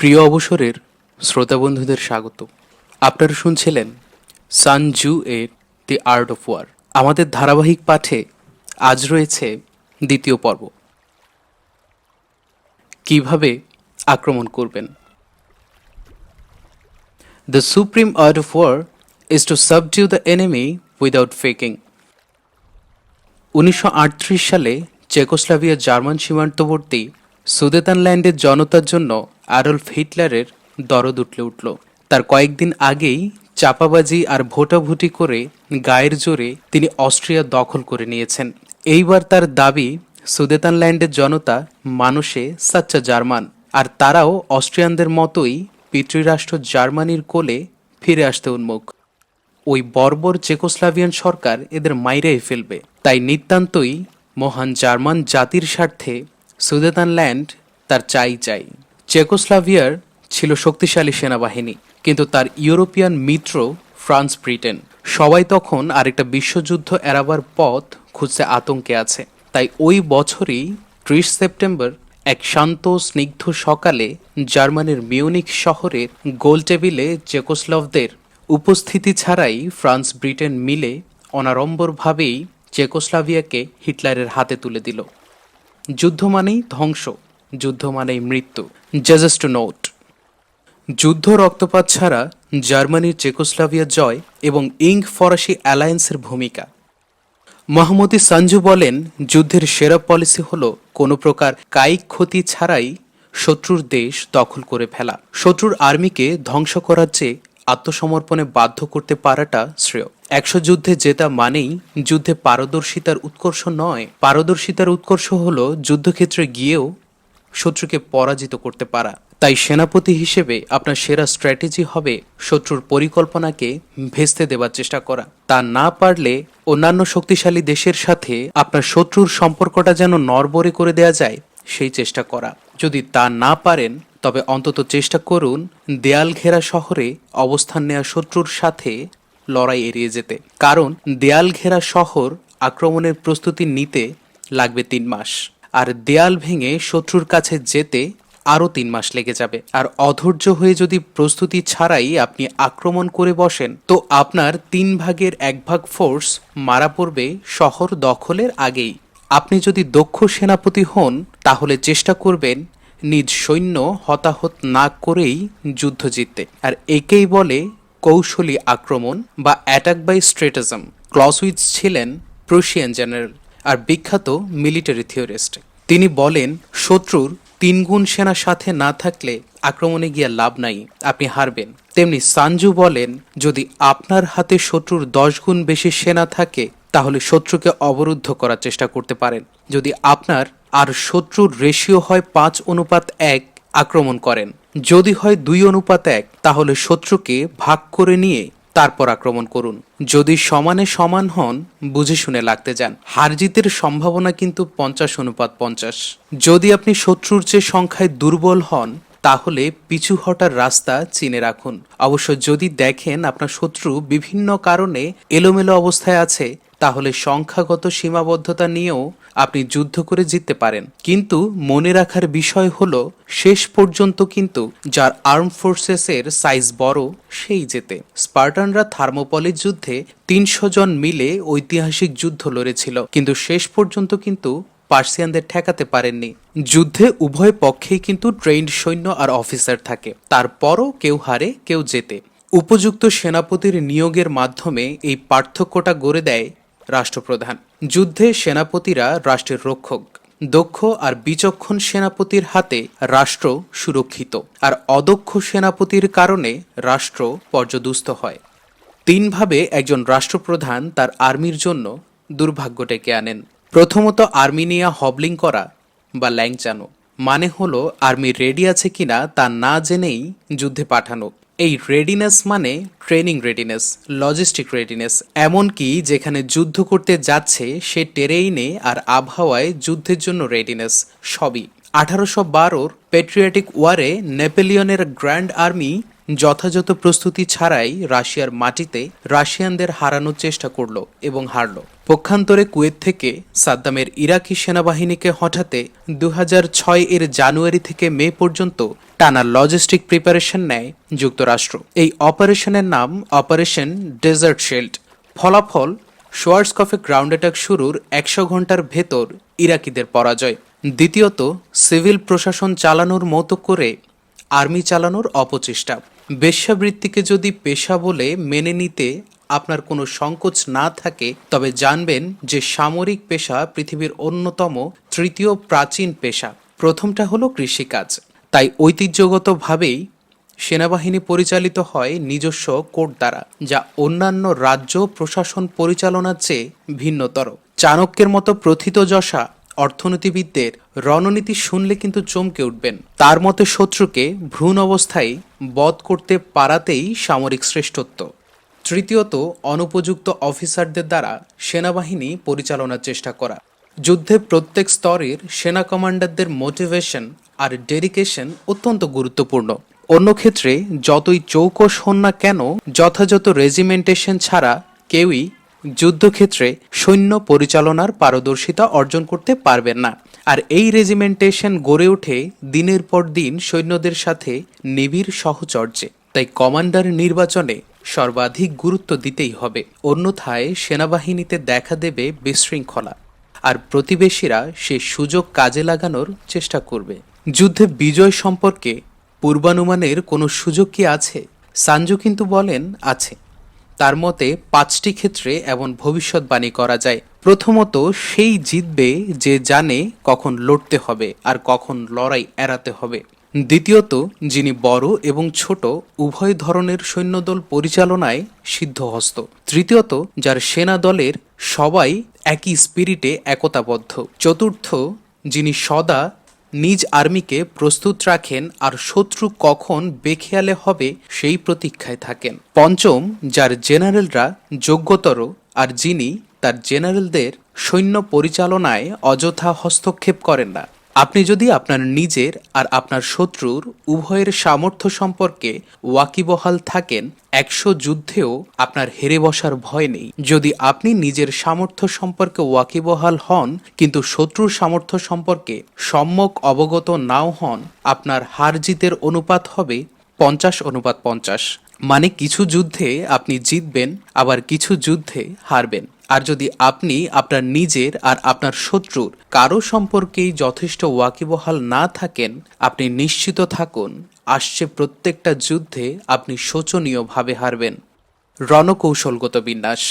প্রিয় অবসরের শ্রোতা বন্ধুদের স্বাগত। আপনারা শুনছিলেন সান জু এর দি আর্ট অফ ওয়ার। আমাদের ধারাবাহিক পাঠে আজ রয়েছে দ্বিতীয় পর্ব, কিভাবে আক্রমণ করবেন। The supreme art of war is to subdue the enemy without fighting. 1938 সালে চেকোস্লোভাকিয়ার জার্মান সীমান্তবর্তী সুদেতানল্যান্ডের জনতার জন্য অ্যাডলফ হিটলারের দরদ উঠলে উঠল। তার কয়েকদিন আগেই চাপাবাজি আর ভোটাভুটি করে গায়ের জোরে তিনি অস্ট্রিয়া দখল করে নিয়েছেন। এইবার তার দাবি, সুদেতানল্যান্ডের জনতা মানুষে সাচ্চা জার্মান, আর তারাও অস্ট্রিয়ানদের মতোই পিতৃরাষ্ট্র জার্মানির কোলে ফিরে আসতে উন্মুখ। ওই বর্বর চেকোস্লাভিয়ান সরকার এদের মাইরেই ফেলবে। তাই নিতান্তই মহান জার্মান জাতির স্বার্থে সুদেতানল্যান্ড তার চাই। চেকোস্লাভিয়ার ছিল শক্তিশালী সেনাবাহিনী, কিন্তু তার ইউরোপিয়ান মিত্র ফ্রান্স, ব্রিটেন সবাই তখন আরেকটা বিশ্বযুদ্ধ এড়াবার পথ খুঁজতে আতঙ্কে আছে। তাই ওই বছরই 30 সেপ্টেম্বর এক শান্ত স্নিগ্ধ সকালে জার্মানির মিউনিক শহরের গোল টেবিলে চেকোস্লভদের উপস্থিতি ছাড়াই ফ্রান্স, ব্রিটেন মিলে অনাড়ম্বরভাবেই চেকোস্লাভিয়াকে হিটলারের হাতে তুলে দিল। যুদ্ধ মানেই ধ্বংস, যুদ্ধ মানেই মৃত্যু। জাস্ট টু নোট, যুদ্ধ রক্তপাত ছাড়া জার্মানির চেকোস্লাভিয়া জয় এবং ইং ফরাসি অ্যালায়েন্সের ভূমিকা। মোহাম্মদী সঞ্জু বলেন, যুদ্ধের সেরা পলিসি হলো কোনো প্রকার কায়িক ক্ষতি ছাড়াই শত্রুর দেশ দখল করে ফেলা। শত্রুর আর্মিকে ধ্বংস করার চেয়ে আত্মসমর্পণে বাধ্য করতে পারাটা শ্রেয়। 100 যুদ্ধে জেতা মানেই যুদ্ধে পারদর্শিতার উৎকর্ষ নয়। পারদর্শিতার উৎকর্ষ হলো যুদ্ধক্ষেত্রে গিয়েও শত্রুকে পরাজিত করতে পারা। তাই সেনাপতি হিসেবে আপনার সেরা স্ট্র্যাটেজি হবে শত্রুর পরিকল্পনাকে ভেস্তে দেবার চেষ্টা করা। তা না পারলে অন্যান্য শক্তিশালী দেশের সাথে আপনার শত্রুর সম্পর্কটা যেন নড়বড়ে করে দেয়া যায় সেই চেষ্টা করা। যদি তা না পারেন তবে অন্তত চেষ্টা করুন দেয়াল ঘেরা শহরে অবস্থান নেওয়া শত্রুর সাথে লড়াই এড়িয়ে যেতে। কারণ দেয়াল ঘেরা শহর আক্রমণের প্রস্তুতি নিতে লাগবে 3 মাস, আর দেয়াল ভেঙে শত্রুর কাছে যেতে আরও 3 মাস লেগে যাবে। আর অধৈর্য হয়ে যদি প্রস্তুতি ছাড়াই আপনি আক্রমণ করে বসেন তো আপনার 3 ভাগের 1 ভাগ ফোর্স মারা পড়বে শহর দখলের আগেই। আপনি যদি দক্ষ সেনাপতি হন তাহলে চেষ্টা করবেন নিজ সৈন্য হতাহত না করেই যুদ্ধ জিততে। আর একেই বলে কৌশলী আক্রমণ বা অ্যাটাক বাই স্ট্র্যাটেজম। ক্লসউইটজ ছিলেন প্রুশিয়ান জেনারেল আর বিখ্যাত মিলিটারি থিওরিস্ট। তিনি বলেন, শত্রুর 3 গুণ সেনা সাথে না থাকলে আক্রমণে গিয়ে লাভ নাই, আপনি হারবেন। তেমনি সানজু বলেন, যদি আপনার হাতে শত্রুর 10 গুণ বেশি সেনা থাকে তাহলে শত্রুকে অবরুদ্ধ করার চেষ্টা করতে পারেন। যদি আপনার আর শত্রুর রেশিও হয় 5:1, আক্রমণ করেন। যদি হয় 2:1, তাহলে শত্রুকে ভাগ করে নিয়ে তারপর আক্রমণ করুন। যদি সমানে সমান হন বুঝে শুনে লাগতে যান। হার জিতের সম্ভাবনা কিন্তু 50:50। যদি আপনি শত্রুর চেয়ে সংখ্যায় দুর্বল হন তাহলে পিছু হটার রাস্তা চিনে রাখুন। অবশ্য যদি দেখেন আপনার শত্রু বিভিন্ন কারণে এলোমেলো অবস্থায় আছে তাহলে সংখ্যাগত সীমাবদ্ধতা নিয়েও আপনি যুদ্ধ করে জিততে পারেন। কিন্তু মনে রাখার বিষয় হলো শেষ পর্যন্ত কিন্তু যার আর্ম ফোর্সেসের সাইজ বড় সেই জেতে। স্পার্টানরা থার্মোপলির যুদ্ধে 300 জন মিলে ঐতিহাসিক যুদ্ধ লড়েছিল, কিন্তু শেষ পর্যন্ত কিন্তু পার্সিয়ানদের ঠেকাতে পারেননি। যুদ্ধে উভয় পক্ষেই কিন্তু ট্রেন্ড সৈন্য আর অফিসার থাকে, তারপরও কেউ হারে কেউ জেতে। উপযুক্ত সেনাপতির নিয়োগের মাধ্যমে এই পার্থক্যটা গড়ে দেয় রাষ্ট্রপ্রধান। যুদ্ধে সেনাপতিরা রাষ্ট্রের রক্ষক। দক্ষ আর বিচক্ষণ সেনাপতির হাতে রাষ্ট্র সুরক্ষিত, আর অদক্ষ সেনাপতির কারণে রাষ্ট্র পর্যদুস্ত হয়। 3 ভাবে একজন রাষ্ট্রপ্রধান তার আর্মির জন্য দুর্ভাগ্য ডেকে আনেন। প্রথমত, আর্মিনিয়া হবলিং করা বা ল্যাংচানো, মানে হলো আর্মি রেডি আছে কিনা তা না জেনেই যুদ্ধে পাঠানো। এই রেডিনেস মানে ট্রেনিং রেডিনেস, লজিস্টিক রেডিনেস, এমনকি যেখানে যুদ্ধ করতে যাচ্ছে সে টেরেইনে আর আবহাওয়ায় যুদ্ধের জন্য রেডিনেস সবই। 1812 প্যাট্রিয়টিক ওয়ারে নেপোলিয়নের গ্র্যান্ড আর্মি যথাযথ প্রস্তুতি ছাড়াই রাশিয়ার মাটিতে রাশিয়ানদের হারানোর চেষ্টা করলো এবং হারল। পক্ষান্তরে কুয়েত থেকে সাদ্দামের ইরাকি সেনাবাহিনীকে হঠাতে 2006 এর জানুয়ারি থেকে মে পর্যন্ত টানা লজিস্টিক প্রিপারেশন নেয় যুক্তরাষ্ট্র। এই অপারেশনের নাম অপারেশন ডেজার্ট শিল্ড। ফলাফল, শোয়ার্জকফে গ্রাউন্ড অ্যাটাক শুরুর 100 ঘন্টার ভেতর ইরাকিদের পরাজয়। দ্বিতীয়ত, সিভিল প্রশাসন চালানোর মতো করে আর্মি চালানোর অপচেষ্টা। বেশ্যাবৃত্তিকে যদি পেশা বলে মেনে নিতে আপনার কোনো সংকোচ না থাকে, তবে জানবেন যে সামরিক পেশা পৃথিবীর অন্যতম তৃতীয় প্রাচীন পেশা। প্রথমটা হলো কৃষিকাজ। তাই ঐতিহ্যগতভাবেই সেনাবাহিনী পরিচালিত হয় নিজস্ব কোড দ্বারা, যা অন্যান্য রাজ্য প্রশাসন পরিচালনার চেয়ে ভিন্নতর। চাণক্যের মতো প্রথিতযশা অর্থনীতিবিদদের রণনীতি শুনলে কিন্তু চমকে উঠবেন। তার মতে শত্রুকে ভ্রূণ অবস্থায় বধ করতে পারাতেই সামরিক শ্রেষ্ঠত্ব। তৃতীয়ত, অনুপযুক্ত অফিসারদের দ্বারা সেনাবাহিনী পরিচালনার চেষ্টা করা। যুদ্ধে প্রত্যেক স্তরের সেনা কমান্ডারদের মোটিভেশন আর ডেডিকেশন অত্যন্ত গুরুত্বপূর্ণ। অন্য ক্ষেত্রে যতই চৌকস হন না কেন, যথাযথ রেজিমেন্টেশন ছাড়া কেউই যুদ্ধক্ষেত্রে সৈন্য পরিচালনার পারদর্শিতা অর্জন করতে পারবেন না। আর এই রেজিমেন্টেশন গড়ে ওঠে দিনের পর দিন সৈন্যদের সাথে নিবিড় সহচর্যে। তাই কমান্ডার নির্বাচনে সর্বাধিক গুরুত্ব দিতেই হবে, অন্যথায় সেনাবাহিনীতে দেখা দেবে বিশৃঙ্খলা, আর প্রতিবেশীরা সে সুযোগ কাজে লাগানোর চেষ্টা করবে। যুদ্ধে বিজয় সম্পর্কে পূর্বানুমানের কোনো সুযোগ কি আছে? সানজু কিন্তু বলেন আছে। তার মতে 5টি ক্ষেত্রে এমন ভবিষ্যৎবাণী করা যায়। প্রথমত, সেই জিতবে যে জানে কখন লড়তে হবে আর কখন লড়াই এড়াতে হবে। দ্বিতীয়ত, যিনি বড় এবং ছোট উভয় ধরনের সৈন্যদল পরিচালনায় সিদ্ধহস্ত। তৃতীয়ত, যার সেনা দলের সবাই একই স্পিরিটে একতাবদ্ধ। চতুর্থ, যিনি সদা নিজ আর্মিকে প্রস্তুত রাখেন আর শত্রু কখন বেখেয়ালে হবে সেই প্রতীক্ষায় থাকেন। পঞ্চম, যার জেনারেলরা যোগ্যতর আর যিনি তার জেনারেলদের সৈন্য পরিচালনায় অযথা হস্তক্ষেপ করেন না। আপনি যদি আপনার নিজের আর আপনার শত্রুর উভয়ের সামর্থ্য সম্পর্কে ওয়াকিবহাল থাকেন, 100 যুদ্ধেও আপনার হেরে বসার ভয় নেই। যদি আপনি নিজের সামর্থ্য সম্পর্কে ওয়াকিবহাল হন কিন্তু শত্রুর সামর্থ্য সম্পর্কে সম্যক অবগত নাও হন, আপনার হার জিতের অনুপাত হবে 50-50। মানে কিছু যুদ্ধে আপনি জিতবেন, আবার কিছু যুদ্ধে হারবেন। আর যদি আপনি আপনার নিজের আর আপনার শত্রুর কারো সম্পর্কেই যথেষ্ট ওয়াকিবহাল না থাকেন, আপনি নিশ্চিত থাকুন আসছে প্রত্যেকটা যুদ্ধে আপনি শোচনীয়ভাবে হারবেন। রণকৌশলগত বিন্যাস।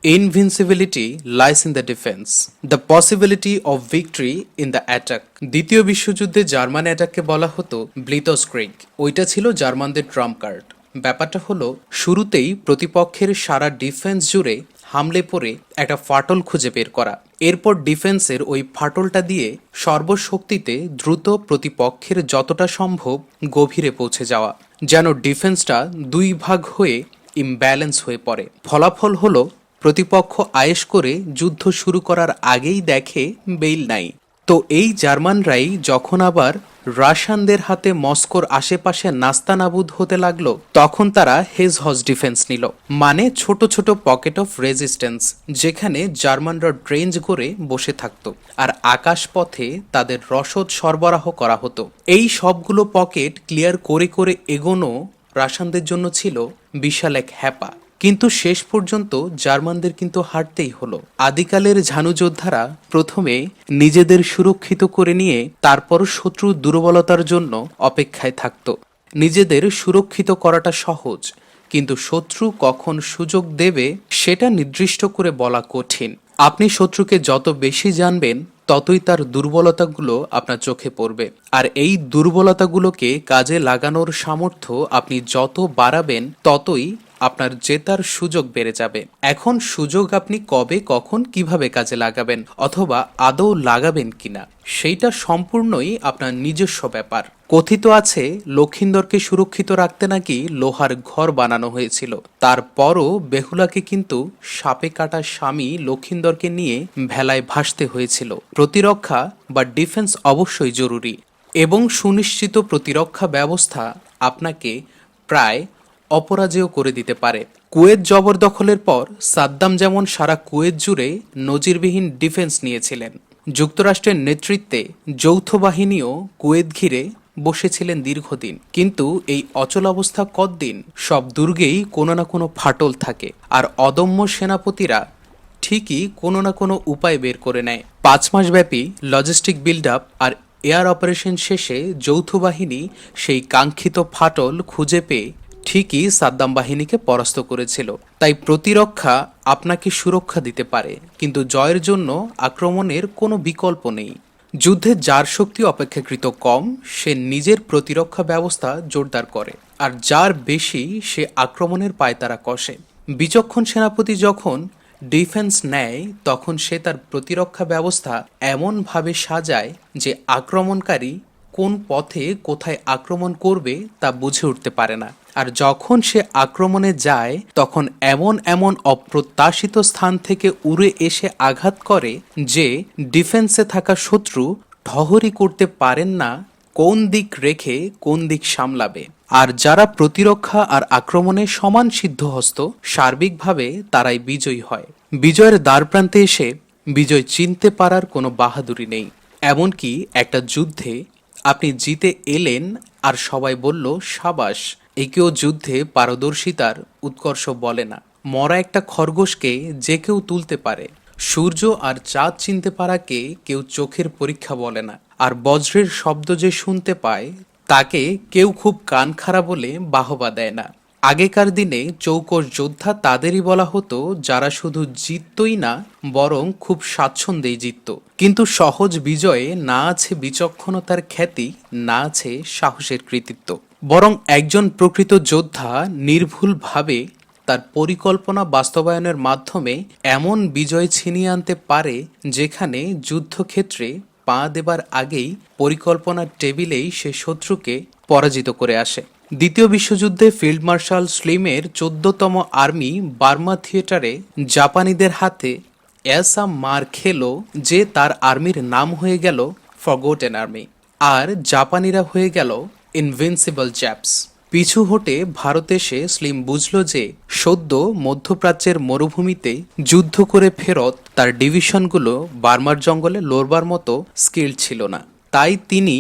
Invincibility lies in the defense, the possibility of victory in the attack. দ্বিতীয় বিশ্বযুদ্ধে জার্মান অ্যাটাককে বলা হতো ব্লিটজক্রিগ। ওইটা ছিল জার্মানদের ট্রাম্প কার্ড। ব্যাপারটা হলো, শুরুতেই প্রতিপক্ষের সারা ডিফেন্স জুড়ে হামলে পড়ে একটা ফাটল খুঁজে বের করা, এরপর ডিফেন্সের ওই ফাটলটা দিয়ে সর্বশক্তিতে দ্রুত প্রতিপক্ষের যতটা সম্ভব গভীরে পৌঁছে যাওয়া, যেন ডিফেন্সটা দুই ভাগ হয়ে ইমব্যালেন্স হয়ে পড়ে। ফলাফল হলো প্রতিপক্ষ আয়েশ করে যুদ্ধ শুরু করার আগেই দেখে বেইল নাই। তো এই জার্মানরাই যখন আবার রাশিয়ানদের হাতে মস্কোর আশেপাশে নাস্তানাবুদ হতে লাগলো, তখন তারা হেজহজ ডিফেন্স নিল, মানে ছোট ছোট পকেট অফ রেজিস্ট্যান্স, যেখানে জার্মানরা ট্রেঞ্চ করে বসে থাকতো আর আকাশ পথে তাদের রসদ সরবরাহ করা হতো। এই সবগুলো পকেট ক্লিয়ার করে করে এগোনো রাশিয়ানদের জন্য ছিল বিশাল এক হ্যাপা। কিন্তু শেষ পর্যন্ত জার্মানদের কিন্তু হারতেই হলো। আদিকালের ঝানু যোদ্ধারা প্রথমে নিজেদের সুরক্ষিত করে নিয়ে তারপর শত্রুর দুর্বলতার জন্য অপেক্ষায় থাকত। নিজেদের সুরক্ষিত করাটা সহজ, কিন্তু শত্রু কখন সুযোগ দেবে সেটা নির্দিষ্ট করে বলা কঠিন। আপনি শত্রুকে যত বেশি জানবেন, ততই তার দুর্বলতাগুলো আপনার চোখে পড়বে, আর এই দুর্বলতাগুলোকে কাজে লাগানোর সামর্থ্য আপনি যত বাড়াবেন, ততই আপনার জেতার সুযোগ বেড়ে যাবে। এখন সুযোগ আপনি কবে, কখন, কিভাবে কাজে লাগাবেন অথবা আদৌ লাগাবেন কিনা, সেইটা সম্পূর্ণই আপনার নিজস্ব ব্যাপার। কথিত আছে লক্ষিন্দরকে সুরক্ষিত রাখতে নাকি লোহার ঘর বানানো হয়েছিল, তারপরও বেহুলাকে কিন্তু সাপে কাটা স্বামী লক্ষিন্দরকে নিয়ে ভেলায় ভাসতে হয়েছিল। প্রতিরক্ষা বা ডিফেন্স অবশ্যই জরুরি, এবং সুনিশ্চিত প্রতিরক্ষা ব্যবস্থা আপনাকে প্রায় অপরাজেয় করে দিতে পারে। কুয়েত জবরদখলের পর সাদ্দাম যেমন সারা কুয়েত জুড়ে নজিরবিহীন ডিফেন্স নিয়েছিলেন, যুক্তরাষ্ট্রের নেতৃত্বে যৌথ বাহিনীও কুয়েত ঘিরে বসেছিলেন দীর্ঘদিন। কিন্তু এই অচল অবস্থা কতদিন? সব দুর্গেই কোনো না কোনো ফাটল থাকে, আর অদম্য সেনাপতিরা ঠিকই কোনো না কোনো উপায় বের করে নেয়। 5 মাস ব্যাপী লজিস্টিক বিল্ড আপ আর এয়ার অপারেশন শেষে যৌথ বাহিনী সেই কাঙ্ক্ষিত ফাটল খুঁজে পেয়ে ঠিকই সাদ্দাম বাহিনীকে পরাস্ত করেছিল। তাই প্রতিরক্ষা আপনাকে সুরক্ষা দিতে পারে, কিন্তু জয়ের জন্য আক্রমণের কোনো বিকল্প নেই। যুদ্ধে যার শক্তি অপেক্ষাকৃত কম, সে নিজের প্রতিরক্ষা ব্যবস্থা জোরদার করে, আর যার বেশি, সে আক্রমণের পায়তারা কষে। বিচক্ষণ সেনাপতি যখন ডিফেন্স নেয়, তখন সে তার প্রতিরক্ষা ব্যবস্থা এমনভাবে সাজায় যে আক্রমণকারী কোন পথে কোথায় আক্রমণ করবে তা বুঝে উঠতে পারে না। আর যখন সে আক্রমণে যায়, তখন এমন এমন অপ্রত্যাশিত স্থান থেকে উড়ে এসে আঘাত করে যে ডিফেন্সে থাকা শত্রু ঠহরি করতে পারেন না কোন দিক রেখে কোন দিক সামলাবে। আর যারা প্রতিরক্ষা আর আক্রমণে সমান সিদ্ধহস্ত, সার্বিকভাবে তারাই বিজয়ী হয়। বিজয়ের দ্বারপ্রান্তে এসে বিজয় চিনতে পারার কোনো বাহাদুরি নেই। এমনকি একটা যুদ্ধে আপনি জিতে এলেন আর সবাই বলল সাবাস, একেও যুদ্ধে পারদর্শিতার উৎকর্ষ বলে না। মরা একটা খরগোশকে যে কেউ তুলতে পারে, সূর্য আর চাঁদ চিনতে পারাকে কেউ চোখের পরীক্ষা বলে না। আর বজ্রের শব্দ যে শুনতে পায়, তাকে কেউ খুব কান খাড়া বলে বাহবা দেয় না। আগেকার দিনে চৌকস যোদ্ধা তাদেরই বলা হতো যারা শুধু জিততই না, বরং খুব স্বাচ্ছন্দ্যেই জিতত। কিন্তু সহজ বিজয়ে না আছে বিচক্ষণতার খ্যাতি, না আছে সাহসের কৃতিত্ব। বরং একজন প্রকৃত যোদ্ধা নির্ভুলভাবে তার পরিকল্পনা বাস্তবায়নের মাধ্যমে এমন বিজয় ছিনিয়ে আনতে পারে, যেখানে যুদ্ধক্ষেত্রে পা দেবার আগেই পরিকল্পনার টেবিলেই সে শত্রুকে পরাজিত করে আসে। দ্বিতীয় বিশ্বযুদ্ধে ফিল্ড মার্শাল স্লিমের 14তম আর্মি বার্মা থিয়েটারে জাপানিদের হাতে এসা মার খেলো যে তার আর্মির নাম হয়ে গেল ফরগোটেন আর্মি, আর জাপানিরা হয়ে গেল ইনভিনসিবল চ্যাপস। পিছু হটে ভারতে এসে স্লিম বুঝল যে সদ্য মধ্যপ্রাচ্যের মরুভূমিতে যুদ্ধ করে ফেরত তার ডিভিশনগুলো বার্মার জঙ্গলে লড়বার মতো স্কিল ছিল না। তাই তিনি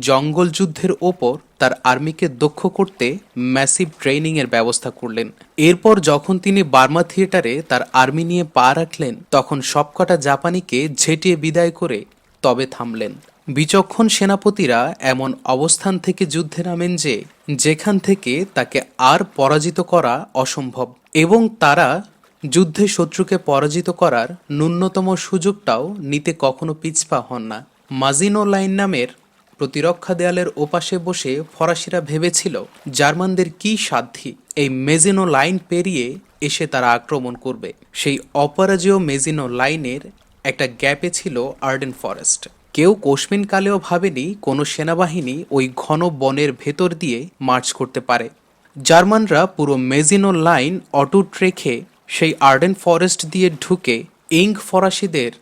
জঙ্গল যুদ্ধের ওপর তার আর্মিকে দক্ষ করতে ম্যাসিভ ট্রেনিংয়ের ব্যবস্থা করলেন। এরপর যখন তিনি বার্মা থিয়েটারে তার আর্মি নিয়ে পা রাখলেন, তখন সবকটা জাপানিকে ঝেঁটিয়ে বিদায় করে তবে থামলেন। বিচক্ষণ সেনাপতিরা এমন অবস্থান থেকে যুদ্ধে নামেন যে যেখান থেকে তাকে আর পরাজিত করা অসম্ভব, এবং তারা যুদ্ধে শত্রুকে পরাজিত করার ন্যূনতম সুযোগটাও নিতে কখনো পিছপা হন না। মাজিনো লাইন নামের প্রতিরক্ষা দেয়ালের ওপাশে বসে ফরাসিরা ভেবেছিল জার্মানদের কি সাধ্যি এই মেজিনো লাইন পেরিয়ে এসে তারা আক্রমণ করবে। সেই অপরাজেয় মেজিনো লাইনের একটা গ্যাপে ছিল আর্ডেন ফরেস্ট। কেউ কোশমিন কালেও ভাবেনি কোনো সেনাবাহিনী ওই ঘন বনের ভেতর দিয়ে মার্চ করতে পারে। জার্মানরা পুরো মেজিনো লাইন অটুট রেখে সেই আর্ডেন ফরেস্ট দিয়ে ঢুকে ফরাসিদের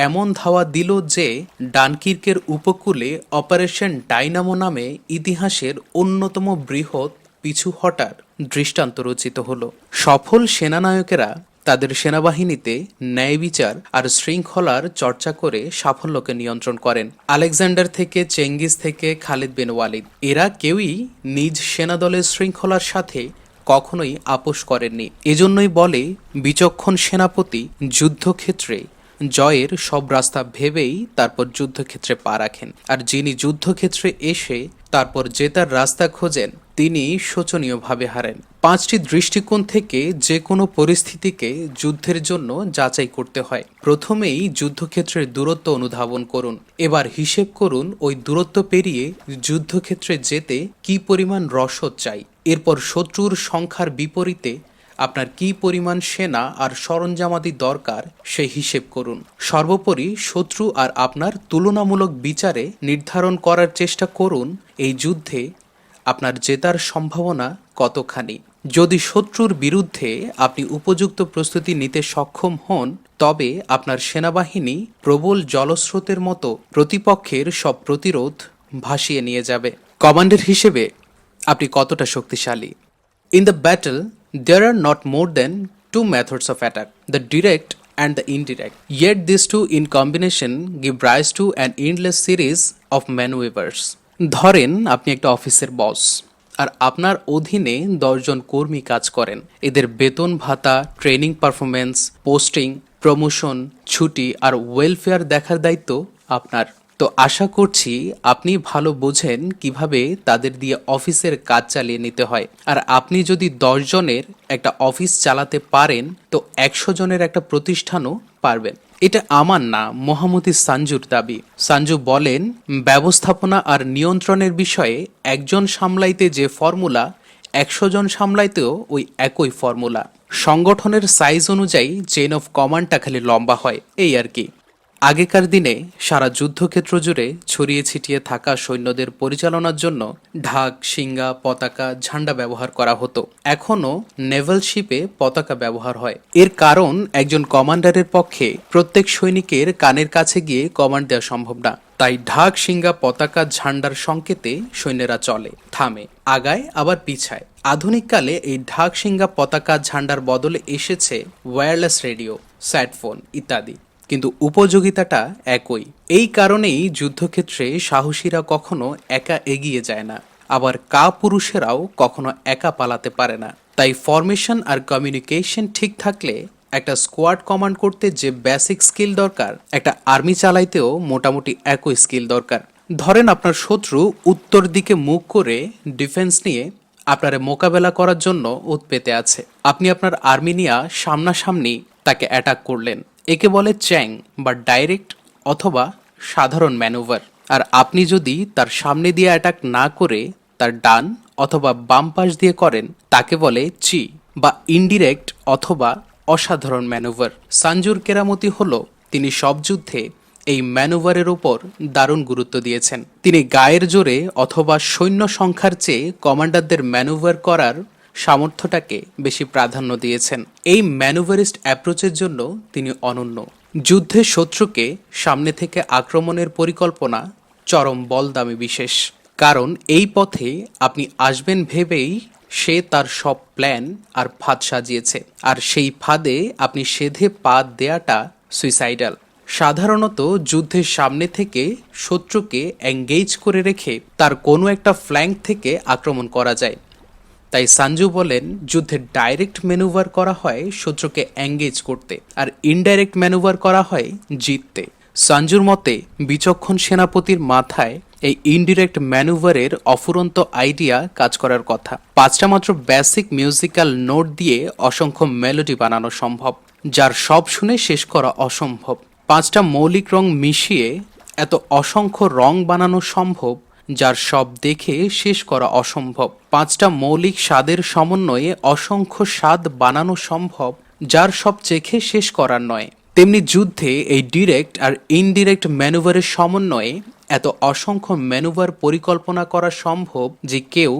এমন ধাওয়া দিল যে ডানকির্কের উপকূলে অপারেশন ডাইনামো নামে ইতিহাসের অন্যতম বৃহৎ পিছু হটার দৃষ্টান্ত রচিত হলো। সফল সেনানায়কেরা তাদের সেনাবাহিনীতে ন্যায় বিচার আর শৃঙ্খলার চর্চা করে সাফল্যকে নিয়ন্ত্রণ করেন। আলেকজান্ডার থেকে চেঙ্গিস থেকে খালিদ বিন ওয়ালিদ, এরা কেউই নিজ সেনাদলের শৃঙ্খলার সাথে কখনোই আপোষ করেননি। এজন্যই বলে বিচক্ষণ সেনাপতি যুদ্ধক্ষেত্রে জয়ের সব রাস্তা ভেবেই তারপর যুদ্ধক্ষেত্রে পা রাখেন, আর যিনি যুদ্ধক্ষেত্রে এসে তারপর জেতার রাস্তা খোঁজেন তিনি শোচনীয়ভাবে হারেন। 5টি দৃষ্টিকোণ থেকে যে কোনো পরিস্থিতিকে যুদ্ধের জন্য যাচাই করতে হয়। প্রথমেই যুদ্ধক্ষেত্রের দূরত্ব অনুধাবন করুন, এবার হিসেব করুন ওই দূরত্ব পেরিয়ে যুদ্ধক্ষেত্রে যেতে কি পরিমাণ রসদ চাই। এরপর শত্রুর সংখ্যার বিপরীতে আপনার কি পরিমাণ সেনা আর সরঞ্জামাদি দরকার সেই হিসেব করুন। সর্বোপরি শত্রু আর আপনার তুলনামূলক বিচারে নির্ধারণ করার চেষ্টা করুন এই যুদ্ধে আপনার জেতার সম্ভাবনা কতখানি। যদি শত্রুর বিরুদ্ধে আপনি উপযুক্ত প্রস্তুতি নিতে সক্ষম হন, তবে আপনার সেনাবাহিনী প্রবল জলস্রোতের মতো প্রতিপক্ষের সব প্রতিরোধ ভাসিয়ে নিয়ে যাবে। কমান্ডার হিসেবে আপনি কতটা শক্তিশালী? In the battle, There are not more than two methods of attack, the direct and the indirect. Yet these two in combination give rise to an endless series of maneuvers. ধরেন আপনি একটা অফিসের বস আর আপনার অধীনে 10 জন কর্মী কাজ করেন। এদের বেতন ভাতা, ট্রেনিং পারফরমেন্স, পোস্টিং, প্রমোশন, ছুটি আর ওয়েলফেয়ার দেখার দায়িত্ব আপনার। তো আশা করছি আপনি ভালো বোঝেন কিভাবে তাদের দিয়ে অফিসের কাজ চালিয়ে নিতে হয়। আর আপনি যদি 10 জনের একটা অফিস চালাতে পারেন তো 100 জনের একটা প্রতিষ্ঠানও পারবেন। এটা আমার না, মহামতি সাঞ্জুর দাবি। সাঞ্জু বলেন, ব্যবস্থাপনা আর নিয়ন্ত্রণের বিষয়ে একজন সামলাইতে যে ফর্মুলা, 100 জন সামলাইতেও ওই একই ফর্মুলা। সংগঠনের সাইজ অনুযায়ী চেইন অফ কমান্ডটা খালি লম্বা হয়, এই আর কি। আগেকার দিনে সারা যুদ্ধক্ষেত্র জুড়ে ছড়িয়ে ছিটিয়ে থাকা সৈন্যদের পরিচালনার জন্য ঢাক, শিঙ্গা, পতাকা, ঝান্ডা ব্যবহার করা হতো। এখনও নেভাল শিপে পতাকা ব্যবহার হয়। এর কারণ একজন কমান্ডারের পক্ষে প্রত্যেক সৈনিকের কানের কাছে গিয়ে কমান্ড দেওয়া সম্ভব না। তাই ঢাক, শিঙ্গা, পতাকা, ঝান্ডার সংকেতে সৈন্যরা চলে, থামে, আগায়, আবার পিছায়। আধুনিককালে এই ঢাক, শিঙ্গা, পতাকা, ঝান্ডার বদলে এসেছে ওয়্যারলেস রেডিও, স্যাটফোন ইত্যাদি, কিন্তু উপযোগিতাটা একই। এই কারণেই যুদ্ধক্ষেত্রে সাহসীরা কখনো একা এগিয়ে যায় না, আবার কাপুরুষেরাও কখনো একা পালাতে পারে না। তাই ফরমেশন আর কমিউনিকেশন ঠিক থাকলে একটা স্কোয়াড কমান্ড করতে যে বেসিক স্কিল দরকার, একটা আর্মি চালাইতেও মোটামুটি একই স্কিল দরকার। ধরেন আপনার শত্রু উত্তর দিকে মুখ করে ডিফেন্স নিয়ে আপনারে মোকাবেলা করার জন্য উৎপেতে আছে। আপনি আপনার আর্মি নিয়ে সামনাসামনি তাকে অ্যাটাক করলেন। একে বলে চ্যাং বা ডাইরেক্ট অথবা সাধারণ ম্যানুভার। আর আপনি যদি তার সামনে দিয়ে অ্যাটাক না করে তার ডান অথবা বাম পাশ দিয়ে করেন, তাকে বলে চি বা ইনডিরেক্ট অথবা অসাধারণ ম্যানুভার। সাঞ্জুর কেরামতি হলো তিনি সব যুদ্ধে এই ম্যানুভারের উপর দারুণ গুরুত্ব দিয়েছেন। তিনি গায়ের জোরে অথবা সৈন্য সংখ্যার চেয়ে কমান্ডারদের ম্যানুভার করার সামর্থ্যটাকে বেশি প্রাধান্য দিয়েছেন। এই ম্যানুভারিস্ট অ্যাপ্রোচের জন্য তিনি অনন্য। যুদ্ধে শত্রুকে সামনে থেকে আক্রমণের পরিকল্পনা চরম বলদামি বিশেষ, কারণ এই পথে আপনি আসবেন ভেবেই সে তার সব প্ল্যান আর ফাঁদ সাজিয়েছে, আর সেই ফাঁদে আপনি সেধে পা দেয়াটা সুইসাইডাল। সাধারণত যুদ্ধের সামনে থেকে শত্রুকে এঙ্গেজ করে রেখে তার কোনো একটা ফ্ল্যাঙ্ক থেকে আক্রমণ করা যায়। তাই সাঞ্জু বলেন, যুদ্ধে ডাইরেক্ট ম্যানুভার করা হয় শত্রুকে এঙ্গেজ করতে, আর ইনডাইরেক্ট ম্যানুভার করা হয় জিততে। সাঞ্জুর মতে বিচক্ষণ সেনাপতির মাথায় এই ইনডিরেক্ট ম্যানুভারের অফুরন্ত আইডিয়া কাজ করার কথা। 5টা মাত্র বেসিক মিউজিক্যাল নোট দিয়ে অসংখ্য মেলোডি বানানো সম্ভব, যার সব শুনে শেষ করা অসম্ভব। 5টা মৌলিক রং মিশিয়ে এত অসংখ্য রং বানানো সম্ভব, যার সব দেখে শেষ করা অসম্ভব। 5টা মৌলিক স্বাদের সমন্বয়ে অসংখ্য স্বাদ বানানো সম্ভব, যার সব চেখে শেষ করার নয়। তেমনি যুদ্ধে এই ডিরেক্ট আর ইনডিরেক্ট ম্যানুভারের সমন্বয়ে এত অসংখ্য ম্যানুভার পরিকল্পনা করা সম্ভব যে কেউ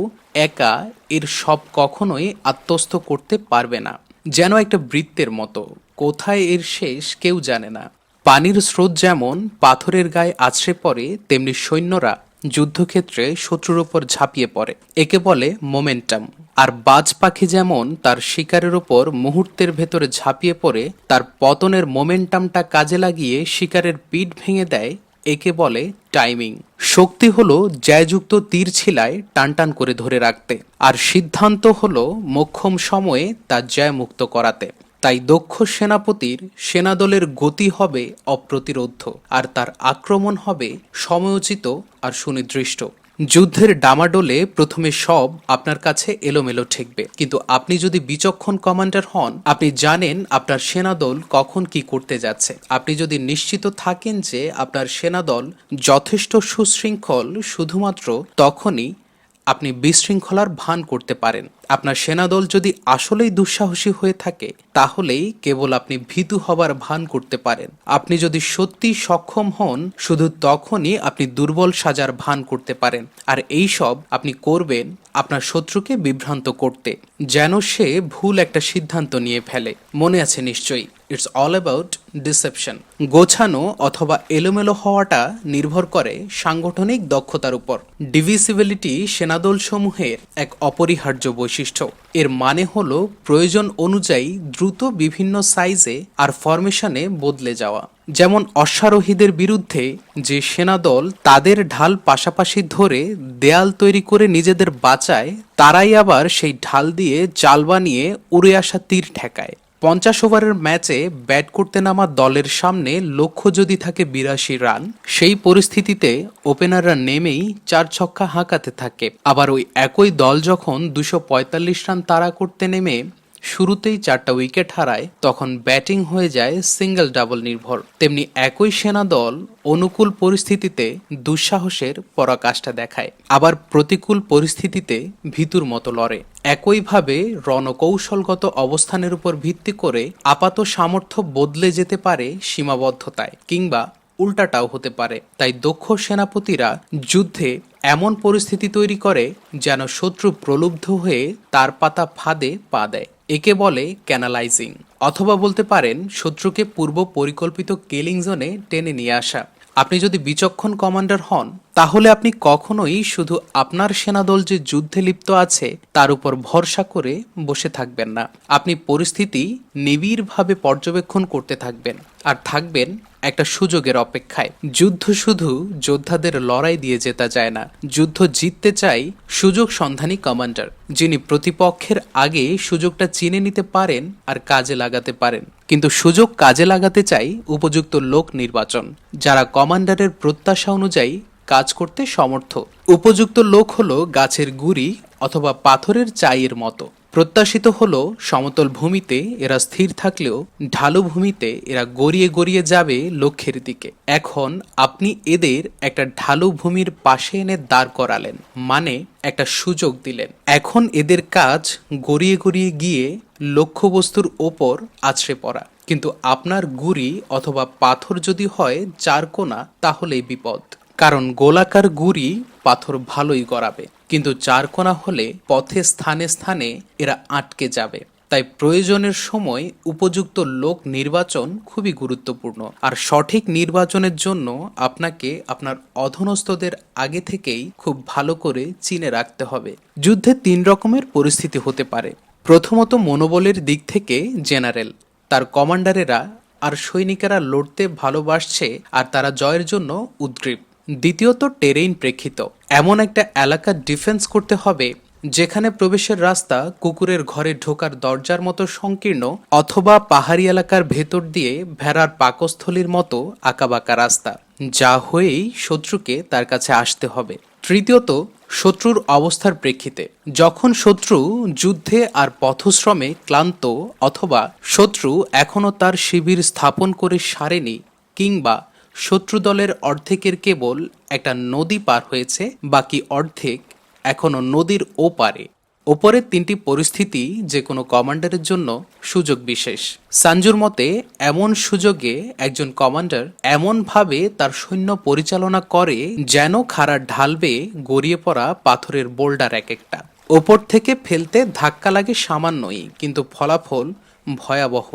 একা এর সব কখনোই আত্মস্থ করতে পারবে না। যেন একটা বৃত্তের মতো, কোথায় এর শেষ কেউ জানে না। পানির স্রোত যেমন পাথরের গায়ে আছড়ে পড়ে, তেমনি সৈন্যরা যুদ্ধক্ষেত্রে শত্রুর ওপর ঝাঁপিয়ে পড়ে, একে বলে মোমেন্টাম। আর বাজ পাখি যেমন তার শিকারের ওপর মুহূর্তের ভেতরে ঝাঁপিয়ে পড়ে তার পতনের মোমেন্টামটা কাজে লাগিয়ে শিকারের পিঠ ভেঙে দেয়, একে বলে টাইমিং। শক্তি হলো জ্যাযুক্ত তীর ছিলায় টানটান করে ধরে রাখতে, আর সিদ্ধান্ত হলো মোক্ষম সময়ে তা জ্যায়মুক্ত করাতে। তাই দক্ষ সেনাপতির সেনাদলের গতি হবে অপ্রতিরোধ্য, আর তার আক্রমণ হবে সময়োচিত আর সুনির্দিষ্ট। যুদ্ধের ডামাডোলে প্রথমে সব আপনার কাছে এলোমেলো ঠেকবে, কিন্তু আপনি যদি বিচক্ষণ কমান্ডার হন, আপনি জানেন আপনার সেনাদল কখন কি করতে যাচ্ছে। আপনি যদি নিশ্চিত থাকেন যে আপনার সেনাদল যথেষ্ট সুশৃঙ্খল, শুধুমাত্র তখনই আপনি বিশৃঙ্খলার ভান করতে পারেন। আপনার সেনাদল যদি আসলেই দুঃসাহসী হয়ে থাকে, তাহলেই কেবল আপনি ভীতু হবার ভান করতে পারেন। আপনি যদি সত্যি সক্ষম হন, শুধু তখনই আপনি দুর্বল সাজার ভান করতে পারেন। আর এই সব আপনি করবেন আপনার শত্রুকে বিভ্রান্ত করতে, যেন সে ভুল একটা সিদ্ধান্ত নিয়ে ফেলে। মনে আছে নিশ্চয়ই, ইটস অল অ্যাবাউট ডিসেপশন। গোছানো অথবা এলোমেলো হওয়াটা নির্ভর করে সাংগঠনিক দক্ষতার উপর। ডিভিসিবিলিটি সেনাদল সমূহের এক অপরিহার্য বৈশিষ্ট্য। বৈশিষ্ট্য। এর মানে হলো প্রয়োজন অনুযায়ী দ্রুত বিভিন্ন সাইজে আর ফরমেশনে বদলে যাওয়া। যেমন অশ্বারোহীদের বিরুদ্ধে যে সেনাদল তাদের ঢাল পাশাপাশি ধরে দেয়াল তৈরি করে নিজেদের বাঁচায়, তারাই আবার সেই ঢাল দিয়ে জাল বানিয়ে উড়ে আসা তীর ঠেকায়। 50 ওভারের ম্যাচে ব্যাট করতে নামা দলের সামনে লক্ষ্য যদি থাকে 82 রান, সেই পরিস্থিতিতে ওপেনাররা নেমেই 4 ছক্কা হাঁকাতে থাকে। আবার ওই একই দল যখন 245 রান তাড়া করতে নেমে শুরুতেই 4টা উইকেট হারায়, তখন ব্যাটিং হয়ে যায় সিঙ্গেল ডাবল নির্ভর। তেমনি একই সেনা দল অনুকূল পরিস্থিতিতে দুঃসাহসের পরাকাষ্ঠা দেখায়, আবার প্রতিকূল পরিস্থিতিতে ভীতুর মতো লড়ে। একইভাবে রণকৌশলগত অবস্থানের উপর ভিত্তি করে আপাত সামর্থ্য বদলে যেতে পারে সীমাবদ্ধতায়, কিংবা উল্টাটাও হতে পারে। তাই দক্ষ সেনাপতিরা যুদ্ধে এমন পরিস্থিতি তৈরি করে যেন শত্রু প্রলুব্ধ হয়ে তার পাতা ফাঁদে পা দেয়। একে বলে ক্যানালাইজিং, অথবা বলতে পারেন শত্রুকে পূর্ব পরিকল্পিত কিলিং জোনে টেনে নিয়ে আসা। আপনি যদি বিচক্ষণ কমান্ডার হন, তাহলে আপনি কখনোই শুধু আপনার সেনাদল যে যুদ্ধে লিপ্ত আছে তার উপর ভরসা করে বসে থাকবেন না। আপনি পরিস্থিতি নিবিড়ভাবে পর্যবেক্ষণ করতে থাকবেন, আর থাকবেন একটা সুযোগের অপেক্ষায়। যুদ্ধ শুধু যোদ্ধাদের লড়াই দিয়ে জেতা যায় না, যুদ্ধ জিততে চাই সুযোগ সন্ধানী কমান্ডার, যিনি প্রতিপক্ষের আগে সুযোগটা চিনে নিতে পারেন আর কাজে লাগাতে পারেন। কিন্তু সুযোগ কাজে লাগাতে চাই উপযুক্ত লোক নির্বাচন, যারা কমান্ডারের প্রত্যাশা অনুযায়ী কাজ করতে সমর্থ। উপযুক্ত লোক হলো গাছের গুড়ি অথবা পাথরের চাইয়ের মতো। প্রত্যাশিত হলো সমতল ভূমিতে এরা স্থির থাকলেও ঢালু ভূমিতে এরা গড়িয়ে গড়িয়ে যাবে লক্ষ্যের দিকে। এখন আপনি এদের একটা ঢালু ভূমির পাশে এনে দাঁড় করালেন, মানে একটা সুযোগ দিলেন। এখন এদের কাজ গড়িয়ে গড়িয়ে গিয়ে লক্ষ্যবস্তুর ওপর আছড়ে পড়া। কিন্তু আপনার গুড়ি অথবা পাথর যদি হয় চারকোনা, তাহলেই বিপদ। কারণ গোলাকার গুড়ি পাথর ভালোই গড়াবে, কিন্তু চারকোনা হলে পথে স্থানে স্থানে এরা আটকে যাবে। তাই প্রয়োজনের সময় উপযুক্ত লোক নির্বাচন খুবই গুরুত্বপূর্ণ। আর সঠিক নির্বাচনের জন্য আপনাকে আপনার অধস্তনদের আগে থেকেই খুব ভালো করে চিনে রাখতে হবে। যুদ্ধে 3 রকমের পরিস্থিতি হতে পারে। প্রথমত, মনোবলের দিক থেকে জেনারেল, তার কমান্ডারেরা আর সৈনিকেরা লড়তে ভালোবাসছে আর তারা জয়ের জন্য উদ্গ্রীব। দ্বিতীয়ত, টেরেইন প্রেক্ষিত, এমন একটা এলাকা ডিফেন্স করতে হবে যেখানে প্রবেশের রাস্তা কুকুরের ঘরে ঢোকার দরজার মতো সংকীর্ণ, অথবা পাহাড়ি এলাকার ভেতর দিয়ে ভেড়ার পাকস্থলীর মতো আঁকাবাঁকা রাস্তা, যা হয়েই শত্রুকে তার কাছে আসতে হবে। তৃতীয়ত, শত্রুর অবস্থার প্রেক্ষিতে, যখন শত্রু যুদ্ধে আর পথশ্রমে ক্লান্ত, অথবা শত্রু এখনও তার শিবির স্থাপন করে সারেনি, কিংবা শত্রু দলের অর্ধেকের কেবল একটা নদী পার হয়েছে, বাকি অর্ধেক এখনো নদীর ওপারে। ওপরের 3টি পরিস্থিতি যে কোনো কমান্ডারের জন্য সুযোগ বিশেষ। সানজুর মতে, এমন সুযোগে একজন কমান্ডার এমনভাবে তার সৈন্য পরিচালনা করে যেন খাড়া ঢালবে গড়িয়ে পড়া পাথরের বোল্ডার এক একটা। ওপর থেকে ফেলতে ধাক্কা লাগে সামান্যই, কিন্তু ফলাফল ভয়াবহ।